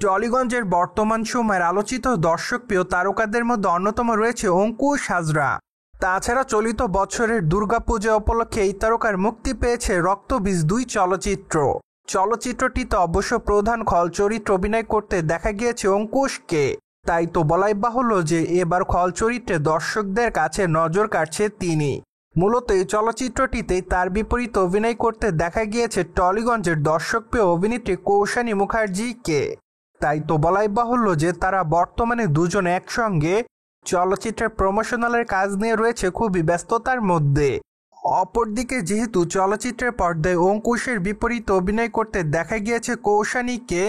টলিগঞ্জের বর্তমান সময়ের আলোচিত দর্শকপ্রিয় তারকাদের মধ্যে অন্যতম রয়েছে অঙ্কুশ হাজরা। তাছাড়া চলিত বছরের দুর্গাপূজা উপলক্ষে এই তারকার মুক্তি পেয়েছে রক্তবীজ 2 চলচ্চিত্র। চলচ্চিত্রটিতে অবশ্য প্রধান খল চরিত্র অভিনয় করতে দেখা গিয়েছে অঙ্কুশকে। তাই তো বলাই বাহুল্য যে এবার খল চরিত্রে দর্শকদের কাছে নজর কাটছে তিনি। মূলত এই চলচ্চিত্রটিতেই তার বিপরীতে অভিনয় করতে দেখা গিয়েছে টলিগঞ্জের দর্শকপ্রিয় অভিনেত্রী কৌশানী মুখার্জিকে। তাই তো বলাই বাহুল্য যে তারা বর্তমানে দুজন একসঙ্গে চলচ্চিত্রের প্রমোশনালের কাজ নিয়ে রয়েছে খুবই ব্যস্ততার মধ্যে। অপরদিকে যেহেতু চলচ্চিত্রের পর্দায় অঙ্কুশের বিপরীতে অভিনয় করতে দেখা গিয়েছে কৌশানীকে,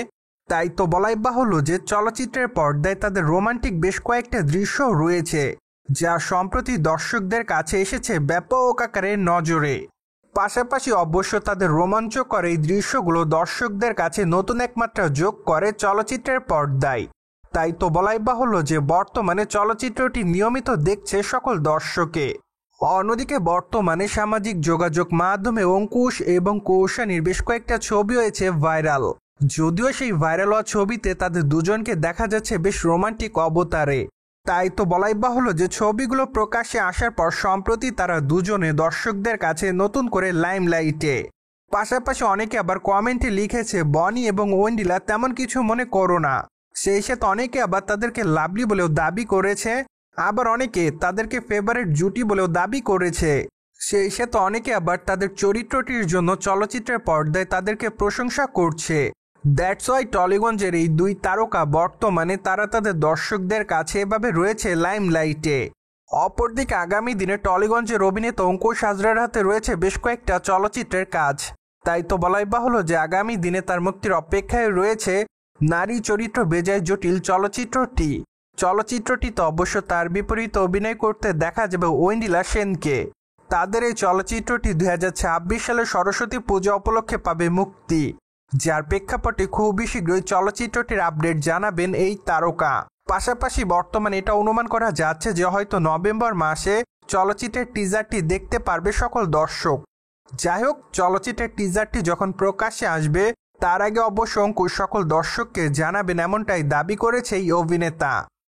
তাই তো বলাই বাহুল্য যে চলচ্চিত্রের পর্দায় তাদের রোমান্টিক বেশ কয়েকটা দৃশ্য রয়েছে, যা সম্প্রতি দর্শকদের কাছে এসেছে ব্যাপক আকারে নজরে। পাশাপাশি অবশ্য তাদের রোমাঞ্চকর এই দৃশ্যগুলো দর্শকদের কাছে নতুন এক মাত্রা যোগ করে চলচ্চিত্রের পর্দায়। তাই তো বলাই বাহুল্য যে বর্তমানে চলচ্চিত্রটি নিয়মিত দেখছে সকল দর্শকে। অন্যদিকে বর্তমানে সামাজিক যোগাযোগ মাধ্যমে অঙ্কুশ এবং কৌশানীর বেশ কয়েকটা ছবি হয়েছে ভাইরাল। যদিও সেই ভাইরাল হওয়া ছবিতে তাদের দুজনকে দেখা যাচ্ছে বেশ রোমান্টিক অবতারে। তাই তো বলাই বাহুল্য যে ছবিগুলো প্রকাশ্যে আসার পর সম্প্রতি তারা দুজনে দর্শকদের কাছে নতুন করে লাইমলাইটে। পাশাপাশি অনেকে আবার কমেন্টে লিখেছে বনি এবং ওয়েন্ডিলা তেমন কিছু মনে করো না। সেই সাথে অনেকে আবার তাদেরকে লাভলি বলেও দাবি করেছে, আবার অনেকে তাদেরকে ফেভারিট জুটি বলেও দাবি করেছে। সেই সাথে অনেকে আবার তাদের চরিত্রটির জন্য চলচ্চিত্রের পর্দায় তাদেরকে প্রশংসা করছে। দ্যাটস ওয়াই টলিগঞ্জের এই 2 তারকা বর্তমানে তারা তাদের দর্শকদের কাছে এভাবে রয়েছে লাইমলাইটে। অপরদিকে আগামী দিনে টলিগঞ্জের অভিনেতা অঙ্কুশ হাজরার হাতে রয়েছে বেশ কয়েকটা চলচ্চিত্রের কাজ। তাই তো বলাই বাহুল্য যে আগামী দিনে তার মুক্তির অপেক্ষায় রয়েছে নারী চরিত্র বেজায় জটিল চলচ্চিত্রটিতে অবশ্য তার বিপরীতে অভিনয় করতে দেখা যাবে ওয়েন্ডিলা সেনকে। তাদের এই চলচ্চিত্রটি 2026 সালে সরস্বতী পূজা উপলক্ষে পাবে মুক্তি, যার প্রেক্ষাপটে খুবই শীঘ্রই চলচ্চিত্রটির আপডেট জানাবেন এই তারকা। পাশাপাশি বর্তমানে এটা অনুমান করা যাচ্ছে যে হয়তো নভেম্বর মাসে চলচ্চিত্রের টিজারটি দেখতে পারবে সকল দর্শক। যাই হোক, চলচ্চিত্রের টিজারটি যখন প্রকাশ্যে আসবে তার আগে অবশ্য অঙ্কুশ সকল দর্শককে জানাবেন এমনটাই দাবি করেছে এই অভিনেতা।